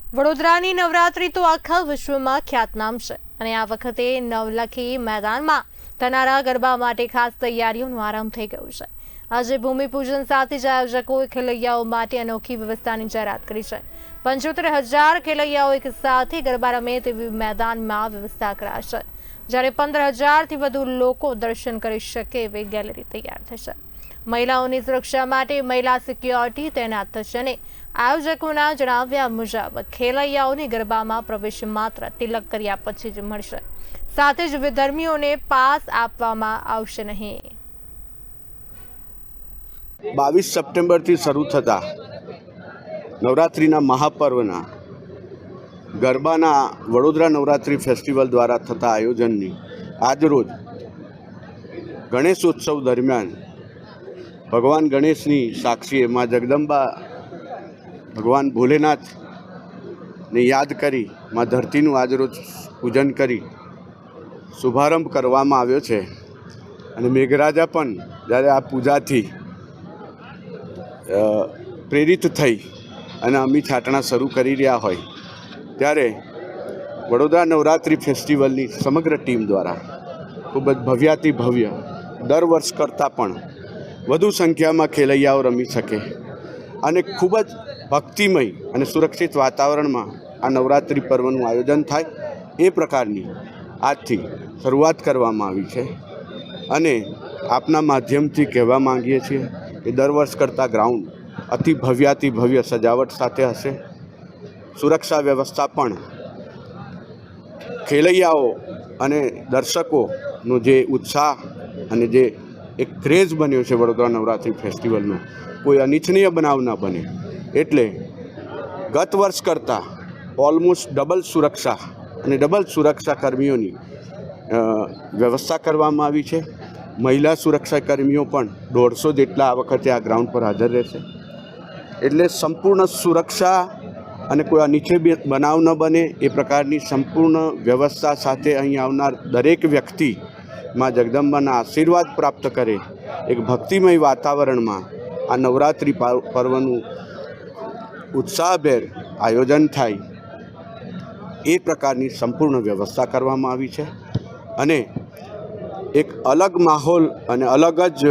વડોદરાની નવરાત્રી તો આખા વિશ્વમાં ખ્યાતનામ છે અને આ વખતે નવલખી મેદાનમાં થનારા ગરબા માટે ખાસ તૈયારીઓનો આરંભ થઈ ગયો છે। આજે ભૂમિપૂજન સાથે જ આયોજકોએ ખેલૈયાઓ માટે અનોખી વ્યવસ્થાની જાહેરાત કરી છે। 75,000 ખેલૈયાઓ એક સાથે ગરબા રમે તેવી મેદાનમાં વ્યવસ્થા કરાશે, જ્યારે 15,000થી વધુ લોકો દર્શન કરી શકે એવી ગેલેરી તૈયાર થશે। મહિલાઓની સુરક્ષા માટે મહિલા સિક્યોરિટી તૈનાત થશે અને આયોજકોના જણાવ્યા મુજબ ખેલૈયાઓને ગરબામાં પ્રવેશ માત્ર તિલક કર્યા પછી જ મળશે, સાથે જ વિધર્મીઓને પાસ આપવામાં આવશે નહીં। 22 સપ્ટેમ્બરથી શરૂ થતા નવરાત્રિના મહાપર્વના ગરબાના વડોદરા નવરાત્રિ ફેસ્ટિવલ દ્વારા થતા આયોજનની આજરોજ ગણેશોત્સવ દરમિયાન ભગવાન ગણેશની સાક્ષીએ મા જગદંબા ભગવાન ભોલેનાથને યાદ કરી મા ધરતીનું આજરોજ પૂજન કરી શુભારંભ કરવામાં આવ્યો છે। અને મેઘરાજા પણ જ્યારે આ પૂજાથી પ્રેરિત થઈ અને અમી છાટણા શરૂ કરી રહ્યા હોય ત્યારે વડોદરા નવરાત્રિ ફેસ્ટિવલની સમગ્ર ટીમ દ્વારા ખૂબ જ ભવ્યાતિ ભવ્ય દર વર્ષ કરતાં પણ વધુ સંખ્યામાં ખેલૈયાઓ રમી શકે અને ખૂબ જ ભક્તિમય અને સુરક્ષિત વાતાવરણમાં આ નવરાત્રિ પર્વનું આયોજન થાય એ પ્રકારની આજથી શરૂઆત કરવામાં આવી છે। અને આપના માધ્યમથી કહેવા માંગીએ છીએ કે દર વર્ષ કરતાં ગ્રાઉન્ડ અતિ ભવ્યાતિ ભવ્ય સજાવટ સાથે હશે। સુરક્ષા વ્યવસ્થા પણ ખેલૈયાઓ અને દર્શકોનો જે ઉત્સાહ અને જે એક ક્રેઝ બન્યો છે વડોદરા નવરાત્રિ ફેસ્ટિવલનો, કોઈ અનિચ્છનીય બનાવ ન બને એટલે ગત વર્ષ કરતાં ઓલમોસ્ટ ડબલ સુરક્ષા અને ડબલ સુરક્ષા કર્મીઓની વ્યવસ્થા કરવામાં આવી છે। મહિલા સુરક્ષા કર્મીઓ પણ 150 જેટલા આ વખતે આ ગ્રાઉન્ડ પર હાજર રહેશે, એટલે સંપૂર્ણ સુરક્ષા અને કોઈ અનિચ્છનીય બનાવ ન બને એ પ્રકારની સંપૂર્ણ વ્યવસ્થા સાથે અહીં આવનાર દરેક વ્યક્તિ માં જગદંબાના આશીર્વાદ પ્રાપ્ત કરે, એક ભક્તિમય વાતાવરણમાં આ નવરાત્રિ પર્વનું ઉત્સાહભેર આયોજન થાય એ પ્રકારની સંપૂર્ણ વ્યવસ્થા કરવામાં આવી છે। અને એક અલગ માહોલ અને અલગ જ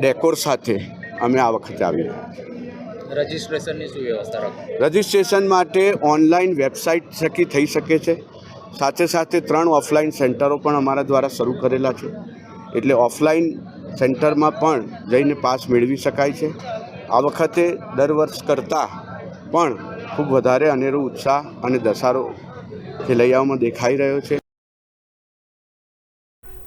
ડેકોર સાથે અમે આ વખતે આવી રહ્યા છીએ। રજિસ્ટ્રેશનની શું વ્યવસ્થા રાખો? રજિસ્ટ્રેશન માટે ઓનલાઈન વેબસાઇટ થકી થઈ શકે છે, સાથે સાથે 3 ઓફલાઈન સેન્ટરો પણ અમારા દ્વારા શરૂ કરેલા છે, એટલે ઓફલાઈન સેન્ટરમાં પણ જઈને પાસ મેળવી શકાય છે। આ વખતે દર વર્ષ કરતાં પણ ખૂબ વધારે અનેરો ઉત્સાહ અને દસારો ખેલૈયાઓમાં દેખાઈ રહ્યો છે।